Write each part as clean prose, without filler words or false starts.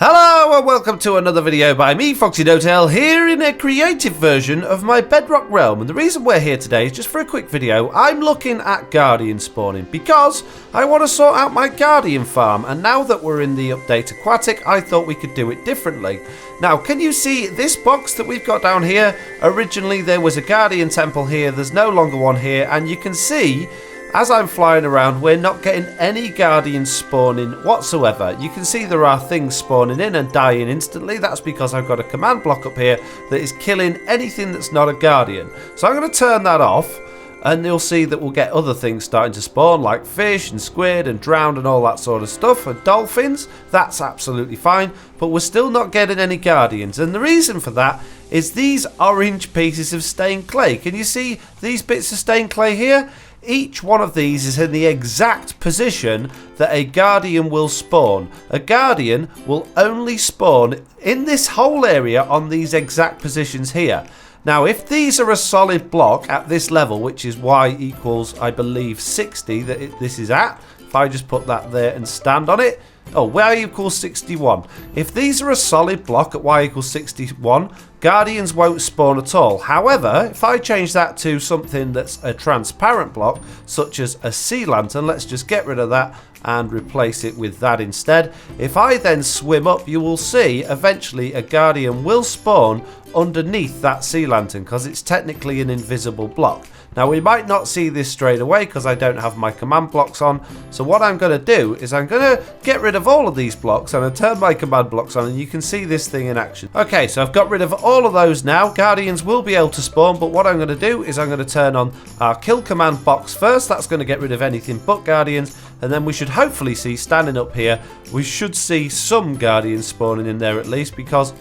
Hello and welcome to another video by me, Foxy No-Tail, here in a creative version of my Bedrock realm. And the reason we're here today is just for a quick video. I'm looking at Guardian spawning because I want to sort out my Guardian farm. And now that we're in the update Aquatic, I thought we could do it differently. Now, can you see this box that we've got down here? Originally there was a Guardian temple here, there's no longer one here, and you can see as I'm flying around, we're not getting any Guardians spawning whatsoever. You can see there are things spawning in and dying instantly. That's because I've got a command block up here that is killing anything that's not a Guardian. So I'm going to turn that off, and you'll see that we'll get other things starting to spawn, like fish and squid and drowned and all that sort of stuff. And dolphins, that's absolutely fine. But we're still not getting any Guardians. And the reason for that is these orange pieces of stained clay. Can you see these bits of stained clay here? Each one of these is in the exact position that a Guardian will spawn. A Guardian will only spawn in this whole area on these exact positions here. Now, if these are a solid block at this level, which is y equals, I believe, 60 that this is at, if I just put that there and stand on it, oh, y equals 61. If these are a solid block at y equals 61, Guardians won't spawn at all. However, if I change that to something that's a transparent block, such as a sea lantern, let's just get rid of that and replace it with that instead. If I then swim up, you will see eventually a Guardian will spawn underneath that sea lantern because it's technically an invisible block. Now, we might not see this straight away because I don't have my command blocks on. So what I'm going to do is I'm going to get rid of all of these blocks and I turn my command blocks on and you can see this thing in action. Okay, so I've got rid of all of those now. Guardians will be able to spawn, but what I'm going to do is I'm going to turn on our kill command box first. That's going to get rid of anything but Guardians. And then we should hopefully see, standing up here, we should see some Guardians spawning in there at least because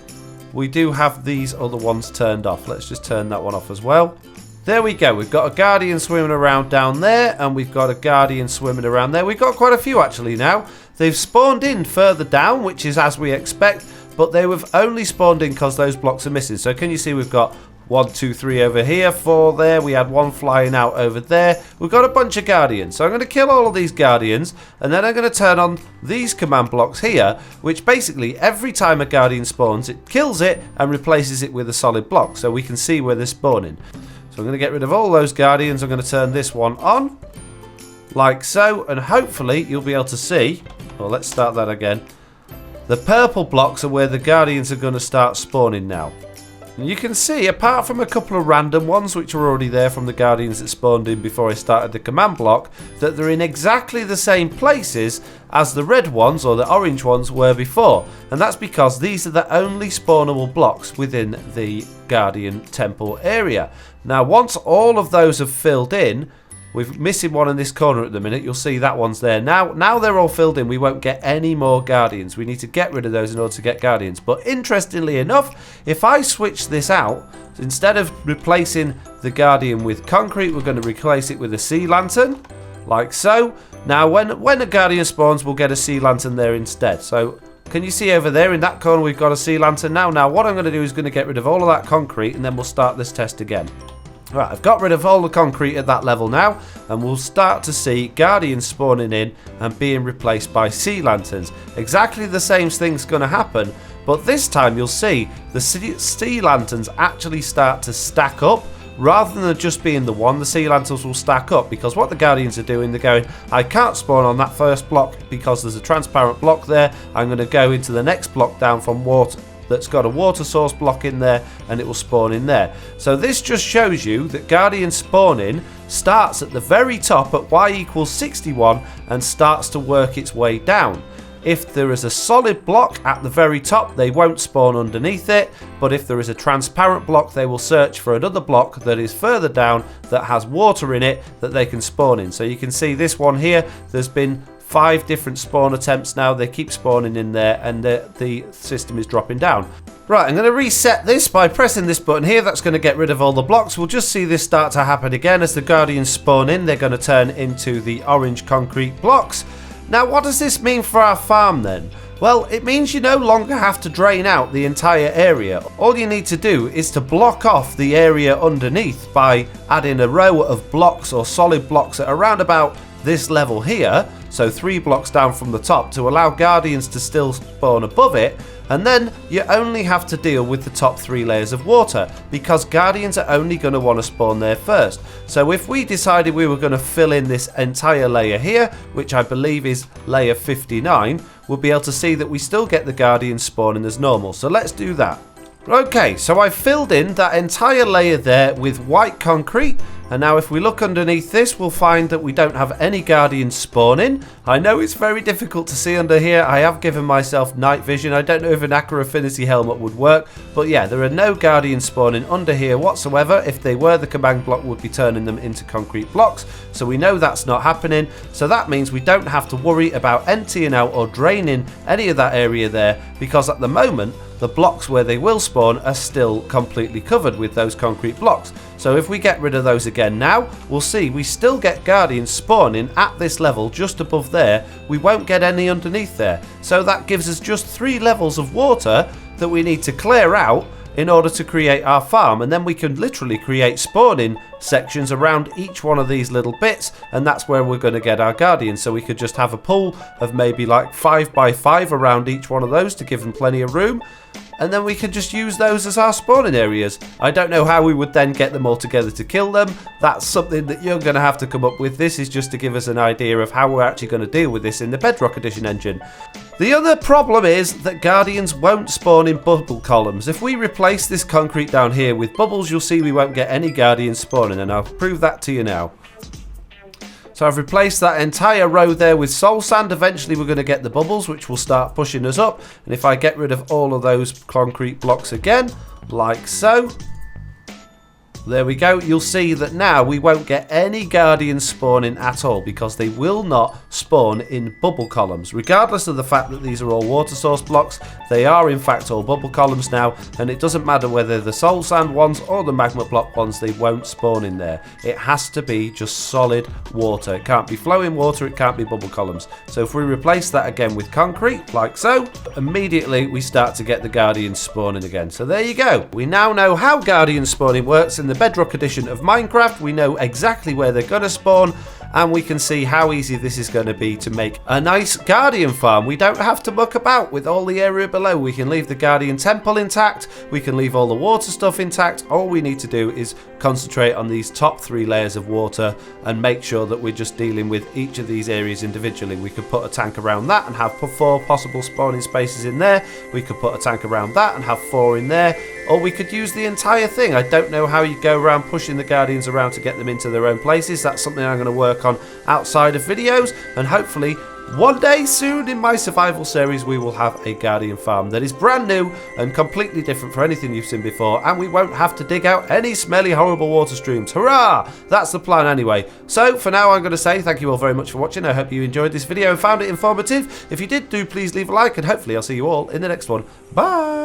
we do have these other ones turned off. Let's just turn that one off as well. There we go, we've got a Guardian swimming around down there, and we've got a Guardian swimming around there. We've got quite a few actually now. They've spawned in further down, which is as we expect, but they have only spawned in because those blocks are missing. So can you see we've got 1, 2, 3 over here, 4 there, we had one flying out over there. We've got a bunch of Guardians. So I'm going to kill all of these Guardians, and then I'm going to turn on these command blocks here, which basically every time a Guardian spawns, it kills it and replaces it with a solid block, so we can see where they're spawning. So I'm going to get rid of all those Guardians. I'm going to turn this one on, like so, and hopefully you'll be able to see, well, let's start that again. The purple blocks are where the Guardians are going to start spawning now. And you can see, apart from a couple of random ones which are already there from the Guardians that spawned in before I started the command block, that they're in exactly the same places as the red ones or the orange ones were before. And that's because these are the only spawnable blocks within the Guardian temple area. Now, once all of those have filled in, we're missing one in this corner at the minute. You'll see that one's there. Now they're all filled in, we won't get any more Guardians. We need to get rid of those in order to get Guardians. But interestingly enough, if I switch this out, instead of replacing the Guardian with concrete, we're going to replace it with a sea lantern, like so. Now, when a Guardian spawns, we'll get a sea lantern there instead. So can you see over there in that corner, we've got a sea lantern now. Now, what I'm going to do is going to get rid of all of that concrete, and then we'll start this test again. Right, I've got rid of all the concrete at that level now, and we'll start to see Guardians spawning in and being replaced by sea lanterns. Exactly the same thing's going to happen, but this time you'll see the sea lanterns actually start to stack up. Rather than just being the one, the sea lanterns will stack up, because what the Guardians are doing, they're going, I can't spawn on that first block because there's a transparent block there. I'm going to go into the next block down from water that's got a water source block in there, and it will spawn in there. So this just shows you that Guardian spawning starts at the very top at y equals 61 and starts to work its way down. If there is a solid block at the very top, they won't spawn underneath it, but if there is a transparent block, they will search for another block that is further down that has water in it that they can spawn in. So you can see this one here, there's been 5 different spawn attempts now. They keep spawning in there, and the system is dropping down. Right, I'm going to reset this by pressing this button here. That's going to get rid of all the blocks. We'll just see this start to happen again. As the Guardians spawn in, they're going to turn into the orange concrete blocks. Now, what does this mean for our farm then? Well, it means you no longer have to drain out the entire area. All you need to do is to block off the area underneath by adding a row of blocks or solid blocks at around about this level here, so 3 blocks down from the top, to allow Guardians to still spawn above it, and then you only have to deal with the top 3 layers of water, because Guardians are only going to want to spawn there first. So if we decided we were going to fill in this entire layer here, which I believe is layer 59, we'll be able to see that we still get the Guardians spawning as normal. So let's do that. Okay, so I filled in that entire layer there with white concrete, and now if we look underneath this, we'll find that we don't have any Guardians spawning. I know it's very difficult to see under here. I have given myself night vision. I don't know if an Aqua Affinity helmet would work, but yeah, there are no Guardians spawning under here whatsoever. If they were, the command block would be turning them into concrete blocks, so we know that's not happening. So that means we don't have to worry about emptying out or draining any of that area there, because at the moment, the blocks where they will spawn are still completely covered with those concrete blocks. So if we get rid of those again now, we'll see we still get Guardians spawning at this level just above there. We won't get any underneath there. So that gives us just 3 levels of water that we need to clear out in order to create our farm, and then we can literally create spawning sections around each one of these little bits, and that's where we're going to get our Guardians. So we could just have a pool of maybe like 5 by 5 around each one of those to give them plenty of room, and then we could just use those as our spawning areas. I don't know how we would then get them all together to kill them. That's something that you're going to have to come up with. This is just to give us an idea of how we're actually going to deal with this in the Bedrock Edition engine. The other problem is that Guardians won't spawn in bubble columns. If we replace this concrete down here with bubbles, you'll see we won't get any Guardians spawning, and I'll prove that to you now. So I've replaced that entire row there with soul sand. Eventually we're going to get the bubbles, which will start pushing us up. And if I get rid of all of those concrete blocks again, like so, there we go. You'll see that now we won't get any Guardians spawning at all, because they will not spawn in bubble columns. Regardless of the fact that these are all water source blocks, they are in fact all bubble columns now, and it doesn't matter whether the soul sand ones or the magma block ones, they won't spawn in there. It has to be just solid water. It can't be flowing water, it can't be bubble columns. So if we replace that again with concrete, like so, immediately we start to get the Guardians spawning again. So there you go. We now know how Guardian spawning works in the Bedrock edition of Minecraft. We know exactly where they're going to spawn, and we can see how easy this is going to be to make a nice Guardian farm. We don't have to muck about with all the area below. We can leave the Guardian temple intact, we can leave all the water stuff intact. All we need to do is concentrate on these top 3 layers of water and make sure that we're just dealing with each of these areas individually. We could put a tank around that and have 4 possible spawning spaces in there. We could put a tank around that and have 4 in there. Or we could use the entire thing. I don't know how you go around pushing the Guardians around to get them into their own places. That's something I'm going to work on outside of videos, and hopefully one day soon in my survival series we will have a Guardian farm that is brand new and completely different for anything you've seen before, and we won't have to dig out any smelly horrible water streams. Hurrah! That's the plan anyway. So for now I'm going to say thank you all very much for watching. I hope you enjoyed this video and found it informative. If you did, do please leave a like, and hopefully I'll see you all in the next one. Bye!